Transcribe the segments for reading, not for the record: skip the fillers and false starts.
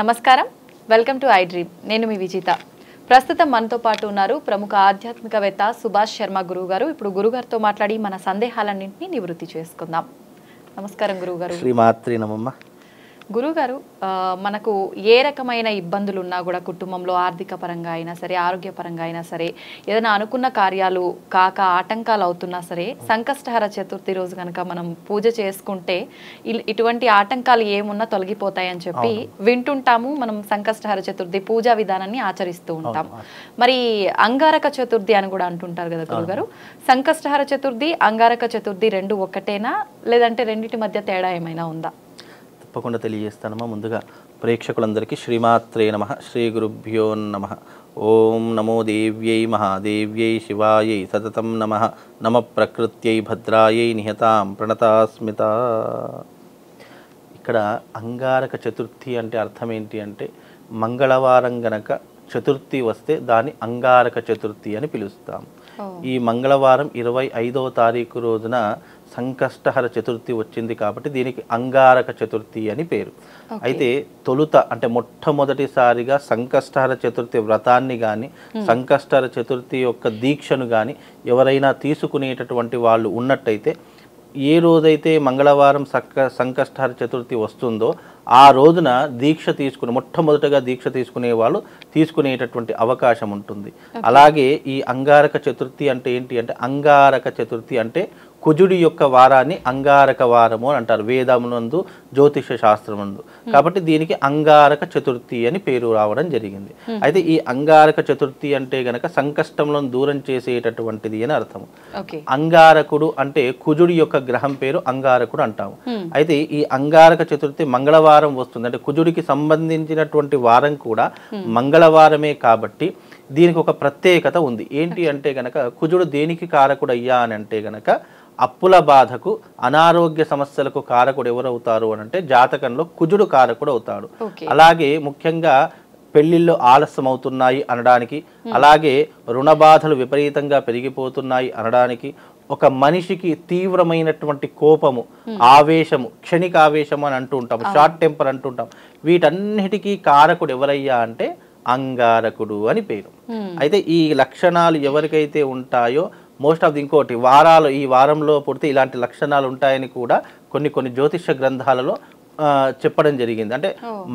నమస్కారం, welcome to I dream. నేను మీ విజిత. ప్రస్తుతం మనతో పాటు ఉన్నారు ప్రముఖ ఆధ్యాత్మికవేత్త సుభాష్ శర్మ గురువు గారు. ఇప్పుడు గురుగారితో మాట్లాడి మన సందేహాలన్నింటినీ నివృత్తి చేసుకుందాం. నమస్కారం గురువుగారు. శ్రీమాత్రి నమమ్మ. గురుగారు, మనకు ఏ రకమైన ఇబ్బందులు ఉన్నా కూడా కుటుంబంలో ఆర్థిక పరంగా అయినా సరే, ఆరోగ్యపరంగా అయినా సరే, ఏదైనా అనుకున్న కార్యాలు కాక ఆటంకాలు అవుతున్నా సరే, సంకష్టహర చతుర్థి రోజు కనుక మనం పూజ చేసుకుంటే ఇటువంటి ఆటంకాలు ఏమున్నా తొలగిపోతాయని చెప్పి వింటుంటాము. మనం సంకష్టహర చతుర్థి పూజా విధానాన్ని ఆచరిస్తూ ఉంటాం. మరి అంగారక చతుర్థి అని కూడా అంటుంటారు కదా గురుగారు. సంకష్టహర చతుర్థి, అంగారక చతుర్థి రెండు ఒక్కటేనా, లేదంటే రెండింటి మధ్య తేడా ఏమైనా ఉందా? తప్పకుండా తెలియజేస్తానమ్మా. ముందుగా ప్రేక్షకులందరికీ శ్రీమాత్రే నమః, శ్రీ గురుభ్యో నమః. ఓం నమో దేవ్యై మహాదేవ్యై శివాయై సతతం నమః. నమ ప్రకృత్యై భద్రాయై నిహతాం ప్రణతాస్మిత. ఇక్కడ అంగారక చతుర్థి అంటే అర్థం ఏంటి అంటే, మంగళవారం గనక చతుర్థి వస్తే దాన్ని అంగారక చతుర్థి అని పిలుస్తాం. ఈ మంగళవారం 25వ తారీఖు రోజున సంకష్టహర చతుర్థి వచ్చింది కాబట్టి దీనికి అంగారక చతుర్థి అని పేరు. అయితే తొలుత అంటే మొట్టమొదటిసారిగా సంకష్టహర చతుర్థి వ్రతాన్ని కానీ, సంకష్టహర చతుర్థి యొక్క దీక్షను కానీ ఎవరైనా తీసుకునేటటువంటి వాళ్ళు ఉన్నట్టయితే, ఏ రోజైతే మంగళవారం సంకష్టహర చతుర్థి వస్తుందో ఆ రోజున మొట్టమొదటగా దీక్ష తీసుకునే వాళ్ళు తీసుకునేటటువంటి అవకాశం ఉంటుంది. అలాగే ఈ అంగారక చతుర్థి అంటే ఏంటి అంటే, అంగారక చతుర్థి అంటే కుజుడి యొక్క వారాన్ని అంగారక వారము అని అంటారు వేదమునందు, జ్యోతిష శాస్త్రమునందు. కాబట్టి దీనికి అంగారక చతుర్థి అని పేరు రావడం జరిగింది. అయితే ఈ అంగారక చతుర్థి అంటే గనక సంకష్టములను దూరం చేసేటటువంటిది అని అర్థము. అంగారకుడు అంటే కుజుడి యొక్క గ్రహం పేరు అంగారకుడు అంటాము. అయితే ఈ అంగారక చతుర్థి మంగళవారం వస్తుంది. అంటే కుజుడికి సంబంధించినటువంటి వారం కూడా మంగళవారమే కాబట్టి దీనికి ఒక ప్రత్యేకత ఉంది. ఏంటి అంటే గనక, కుజుడు దేనికి కారకుడు అయ్యా అని అంటే గనక, అప్పుల బాధకు, అనారోగ్య సమస్యలకు కారకుడు ఎవరవుతారు అని అంటే జాతకంలో కుజుడు కారకుడు అవుతాడు. అలాగే ముఖ్యంగా పెళ్లిళ్ళు ఆలస్యం అవుతున్నాయి అనడానికి, అలాగే రుణ బాధలు విపరీతంగా పెరిగిపోతున్నాయి అనడానికి, ఒక మనిషికి తీవ్రమైనటువంటి కోపము, ఆవేశము, క్షణిక ఆవేశము అని అంటూ ఉంటాం, షార్ట్ టెంపర్ అంటుంటాం, వీటన్నిటికీ కారకుడు ఎవరయ్యా అంటే అంగారకుడు అని పేరు. అయితే ఈ లక్షణాలు ఎవరికైతే ఉంటాయో, మోస్ట్ ఆఫ్ ది ఇంకోటి ఈ వారంలో పుడితే ఇలాంటి లక్షణాలు ఉంటాయని కూడా కొన్ని జ్యోతిష గ్రంథాలలో చెప్పడం జరిగింది. అంటే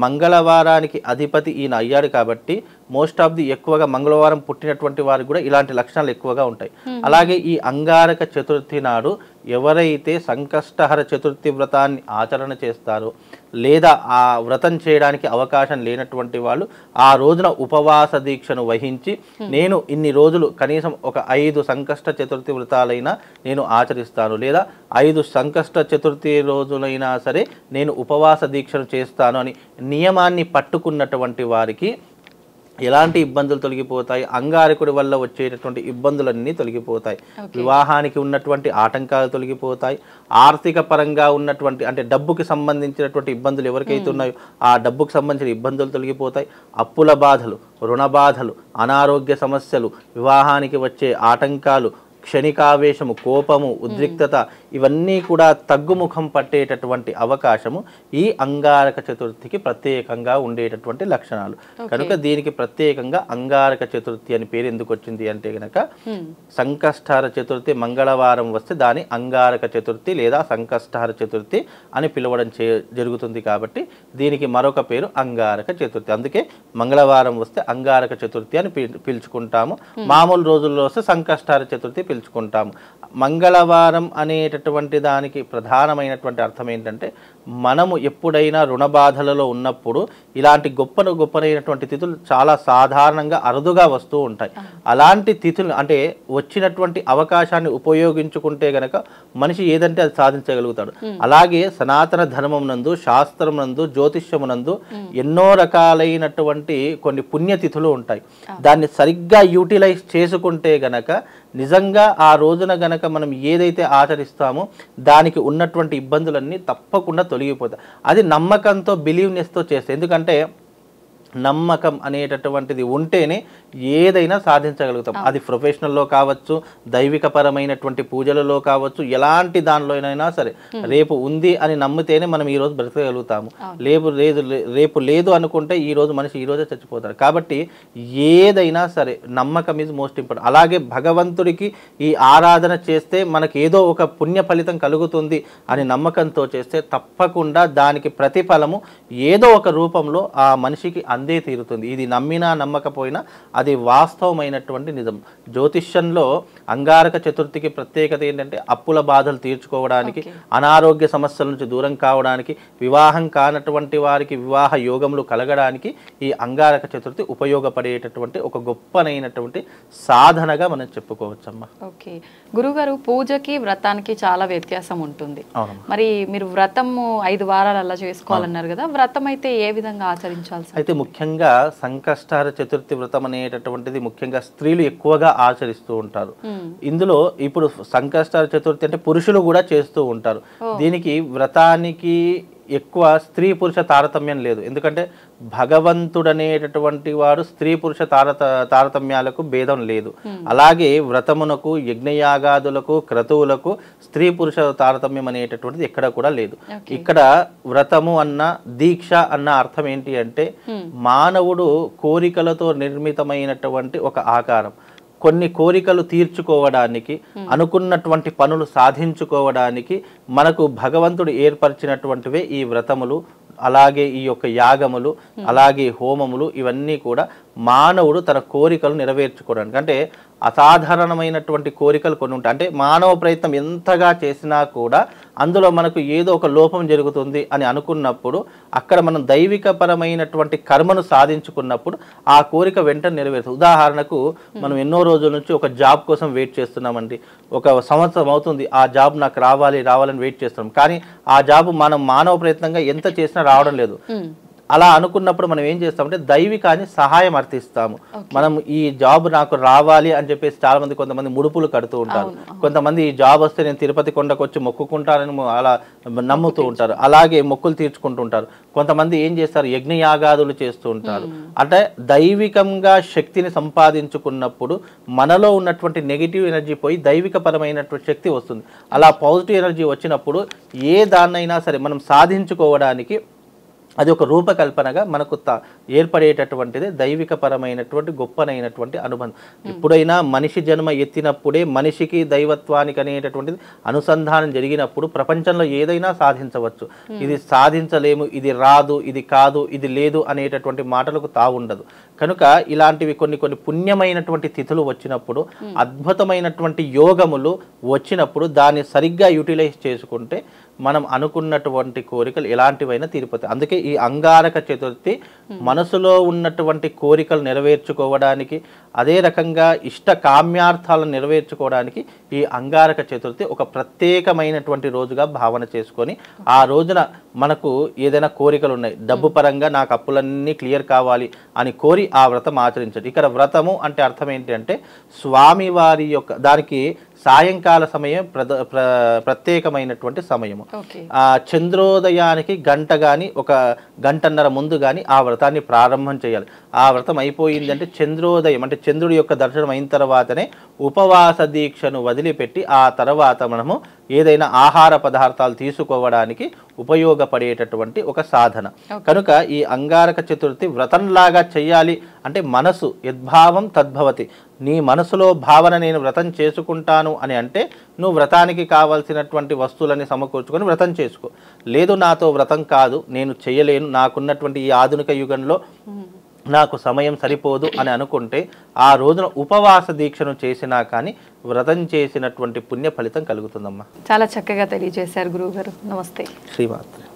మంగళవారానికి అధిపతి ఈయన అయ్యాడు కాబట్టి మోస్ట్ ఆఫ్ ది ఎక్కువగా మంగళవారం పుట్టినటువంటి వారికి కూడా ఇలాంటి లక్షణాలు ఎక్కువగా ఉంటాయి. అలాగే ఈ అంగారక చతుర్థి నాడు ఎవరైతే సంకష్టహర చతుర్థి వ్రతాన్ని ఆచరణ చేస్తారో, లేదా ఆ వ్రతం చేయడానికి అవకాశం లేనటువంటి వాళ్ళు ఆ రోజున ఉపవాస దీక్షను వహించి, నేను ఇన్ని రోజులు కనీసం ఒక 5 సంకష్ట చతుర్థి వ్రతాలైనా నేను ఆచరిస్తాను, లేదా 5 సంకష్ట చతుర్థి రోజులైనా సరే నేను ఉపవాస దీక్షను చేస్తాను అని నియమాన్ని పట్టుకున్నటువంటి వారికి ఎలాంటి ఇబ్బందులు తొలగిపోతాయి, అంగారకుడి వల్ల వచ్చేటటువంటి ఇబ్బందులన్నీ తొలగిపోతాయి, వివాహానికి ఉన్నటువంటి ఆటంకాలు తొలగిపోతాయి, ఆర్థిక పరంగా ఉన్నటువంటి అంటే డబ్బుకి సంబంధించినటువంటి ఇబ్బందులు ఎవరికైతే ఉన్నాయో ఆ డబ్బుకు సంబంధించిన ఇబ్బందులు తొలగిపోతాయి, అప్పుల బాధలు, రుణ బాధలు, అనారోగ్య సమస్యలు, వివాహానికి వచ్చే ఆటంకాలు, క్షణికావేశము, కోపము, ఉద్రిక్తత, ఇవన్నీ కూడా తగ్గుముఖం పట్టేటటువంటి అవకాశము ఈ అంగారక చతుర్థికి ప్రత్యేకంగా ఉండేటటువంటి లక్షణాలు. కనుక దీనికి ప్రత్యేకంగా అంగారక చతుర్థి అని పేరు ఎందుకు వచ్చింది అంటే గనక, సంకష్టహర చతుర్థి మంగళవారం వస్తే దాని అంగారక చతుర్థి లేదా సంకష్టహర చతుర్థి అని పిలవడం జరుగుతుంది. కాబట్టి దీనికి మరొక పేరు అంగారక చతుర్థి. అందుకే మంగళవారం వస్తే అంగారక చతుర్థి అని పిలుచుకుంటాము. మామూలు రోజుల్లో వస్తే సంకష్టహర చతుర్థి పిలుచుకుంటాము. మంగళవారం అనేటటువంటి దానికి ప్రధానమైనటువంటి అర్థం ఏంటంటే, మనము ఎప్పుడైనా రుణ బాధలలో ఉన్నప్పుడు ఇలాంటి గొప్పనైనటువంటి తిథులు చాలా సాధారణంగా అరుదుగా వస్తూ ఉంటాయి. అలాంటి తిథులు అంటే వచ్చినటువంటి అవకాశాన్ని ఉపయోగించుకుంటే గనక మనిషి ఏదంటే అది సాధించగలుగుతాడు. అలాగే సనాతన ధర్మం నందు, శాస్త్రం నందు, జ్యోతిష్యమునందు ఎన్నో రకాలైనటువంటి కొన్ని పుణ్యతిథులు ఉంటాయి. దాన్ని సరిగ్గా యూటిలైజ్ చేసుకుంటే గనక నిజంగా ఆ రోజున గనక మనం ఏదైతే ఆచరిస్తామో దానికి ఉన్నటువంటి ఇబ్బందులన్నీ తప్పకుండా తొలగిపోతాయి. అది నమ్మకంతో, బిలీవ్నెస్తో చేస్తే. ఎందుకంటే నమ్మకం అనేటటువంటిది ఉంటేనే ఏదైనా సాధించగలుగుతాం. అది ప్రొఫెషనల్లో కావచ్చు, దైవికపరమైనటువంటి పూజలలో కావచ్చు, ఎలాంటి దానిలోనైనా సరే రేపు ఉంది అని నమ్మితేనే మనం ఈరోజు బ్రతకగలుగుతాము. రేపు లేదు అనుకుంటే ఈరోజు మనిషి ఈరోజే చచ్చిపోతాడు. కాబట్టి ఏదైనా సరే నమ్మకం ఈజ్ మోస్ట్ ఇంపార్టెంట్. అలాగే భగవంతుడికి ఈ ఆరాధన చేస్తే మనకి ఏదో ఒక పుణ్య ఫలితం కలుగుతుంది అని నమ్మకంతో చేస్తే తప్పకుండా దానికి ప్రతిఫలము ఏదో ఒక రూపంలో ఆ మనిషికి అందే తీరుతుంది. ఇది నమ్మినా నమ్మకపోయినా అది వాస్తవమైనటువంటి నిజం. జ్యోతిష్యంలో అంగారక చతుర్థికి ప్రత్యేకత ఏంటంటే అప్పుల బాధలు తీర్చుకోవడానికి, అనారోగ్య సమస్యల నుంచి దూరం కావడానికి, వివాహం కానటువంటి వారికి వివాహ యోగములు కలగడానికి ఈ అంగారక చతుర్థి ఉపయోగపడేటటువంటి ఒక గొప్పనైనటువంటి సాధనగా మనం చెప్పుకోవచ్చమ్మా. ఓకే గురుగారు, పూజకి వ్రతానికి చాలా వ్యత్యాసం ఉంటుంది. మరి మీరు వ్రతము 5 వారాలు అలా చేసుకోవాలన్నారు కదా, వ్రతం అయితే ఏ విధంగా ఆచరించాల్సి? అయితే ముఖ్యంగా సంకష్టహర చతుర్థి వ్రతం అనేటటువంటిది ముఖ్యంగా స్త్రీలు ఎక్కువగా ఆచరిస్తూ ఉంటారు. ఇందులో ఇప్పుడు సంకష్టహర చతుర్థి అంటే పురుషులు కూడా చేస్తూ ఉంటారు. దీనికి వ్రతానికి ఎక్కువ స్త్రీ పురుష తారతమ్యం లేదు. ఎందుకంటే భగవంతుడనేటటువంటి వాడు స్త్రీ పురుష తారతమ్యాలకు భేదం లేదు. అలాగే వ్రతమునకు, యజ్ఞయాగాదులకు, క్రతువులకు స్త్రీ పురుష తారతమ్యం అనేటటువంటిది ఎక్కడ కూడా లేదు. ఇక్కడ వ్రతము అన్న, దీక్ష అన్న అర్థం ఏంటి అంటే మానవుడు కోరికలతో నిర్మితమైనటువంటి ఒక ఆకారం. కొన్ని కోరికలు తీర్చుకోవడానికి, అనుకున్నటువంటి పనులు సాధించుకోవడానికి మనకు భగవంతుడు ఏర్పరిచినటువంటివే ఈ వ్రతములు, అలాగే ఈ యొక్క యాగములు, అలాగే హోమములు. ఇవన్నీ కూడా మానవుడు తన కోరికలు నెరవేర్చుకోవడానికి, అంటే అసాధారణమైనటువంటి కోరికలు కొన్ని ఉంటాయి. అంటే మానవ ప్రయత్నం ఎంతగా చేసినా కూడా అందులో మనకు ఏదో ఒక లోపం జరుగుతుంది అని అనుకున్నప్పుడు అక్కడ మనం దైవికపరమైనటువంటి కర్మను సాధించుకున్నప్పుడు ఆ కోరిక వెంటనే నెరవేరుతుంది. ఉదాహరణకు మనం ఎన్నో రోజుల నుంచి ఒక జాబ్ కోసం వెయిట్ చేస్తున్నామండి. 1 సంవత్సరం అవుతుంది ఆ జాబ్ నాకు రావాలని వెయిట్ చేస్తున్నాం. కానీ ఆ జాబ్ మనం మానవ ప్రయత్నంగా ఎంత చేసినా రావడం లేదు. అలా అనుకున్నప్పుడు మనం ఏం చేస్తామంటే దైవికాన్ని సహాయం అర్థిస్తాము. మనం ఈ జాబ్ నాకు రావాలి అని చెప్పేసి చాలా మంది, కొంతమంది ముడుపులు కడుతూ ఉంటారు. కొంతమంది ఈ జాబ్ వస్తే నేను తిరుపతి కొండకు వచ్చి మొక్కుకుంటానని అలా నమ్ముతూ ఉంటారు. అలాగే మొక్కులు తీర్చుకుంటూ ఉంటారు. కొంతమంది ఏం చేస్తారు, యజ్ఞయాగాదులు చేస్తూ ఉంటారు. అంటే దైవికంగా శక్తిని సంపాదించుకున్నప్పుడు మనలో ఉన్నటువంటి నెగిటివ్ ఎనర్జీ పోయి దైవికపరమైనటువంటి శక్తి వస్తుంది. అలా పాజిటివ్ ఎనర్జీ వచ్చినప్పుడు ఏ దాన్నైనా సరే మనం సాధించుకోవడానికి అది ఒక రూపకల్పనగా మనకు ఏర్పడేటటువంటిది దైవికపరమైనటువంటి గొప్పనైనటువంటి అనుబంధం. ఎప్పుడైనా మనిషి జన్మ ఎత్తినప్పుడే మనిషికి దైవత్వానికి అనేటటువంటిది అనుసంధానం జరిగినప్పుడు ప్రపంచంలో ఏదైనా సాధించవచ్చు. ఇది సాధించలేము, ఇది రాదు, ఇది కాదు, ఇది లేదు అనేటటువంటి మాటలకు తావుండదు. కనుక ఇలాంటివి కొన్ని పుణ్యమైనటువంటి తిథులు వచ్చినప్పుడు, అద్భుతమైనటువంటి యోగములు వచ్చినప్పుడు దాన్ని సరిగ్గా యూటిలైజ్ చేసుకుంటే మనం అనుకున్నటువంటి కోరికలు ఎలాంటివైనా తీరిపోతాయి. అందుకే ఈ అంగారక చతుర్థి మనసులో ఉన్నటువంటి కోరికలు నెరవేర్చుకోవడానికి, అదే రకంగా ఇష్ట కామ్యార్థాలను నెరవేర్చుకోవడానికి ఈ అంగారక చతుర్థి ఒక ప్రత్యేకమైనటువంటి రోజుగా భావన చేసుకొని ఆ రోజున మనకు ఏదైనా కోరికలు ఉన్నాయి, డబ్బు పరంగా నాకు అప్పులన్నీ క్లియర్ కావాలి అని కోరి ఆ వ్రతం ఆచరించండి. ఇక్కడ వ్రతము అంటే అర్థం ఏంటి అంటే స్వామివారి యొక్క దానికి సాయంకాల సమయం ప్రత్యేకమైనటువంటి సమయము. చంద్రోదయానికి గంట కానీ 1 గంటన్నర ముందు కానీ ఆ వ్రతాన్ని ప్రారంభం చేయాలి. ఆ వ్రతం అయిపోయింది అంటే చంద్రోదయం అంటే చంద్రుడి యొక్క దర్శనం అయిన తర్వాతనే ఉపవాస దీక్షను వదిలిపెట్టి ఆ తర్వాత మనము ఏదైనా ఆహార పదార్థాలు తీసుకోవడానికి ఉపయోగపడేటటువంటి ఒక సాధన. కనుక ఈ అంగారక చతుర్థి వ్రతంలాగా చెయ్యాలి అంటే మనసు యద్భావం తద్భవతి. నీ మనసులో భావన నేను వ్రతం చేసుకుంటాను అని అంటే నువ్వు వ్రతానికి కావాల్సినటువంటి వస్తువులని సమకూర్చుకొని వ్రతం చేసుకో. లేదు నాతో వ్రతం కాదు, నేను చేయలేను, నాకున్నటువంటి ఈ ఆధునిక యుగంలో నాకు సమయం సరిపోదు అని అనుకుంటే ఆ రోజున ఉపవాస దీక్షను చేసినా కానీ వ్రతం చేసినటువంటి పుణ్య ఫలితం కలుగుతుందమ్మా. చాలా చక్కగా తెలియజేశారు గురువు గారు. నమస్తే. శ్రీమాత్రే.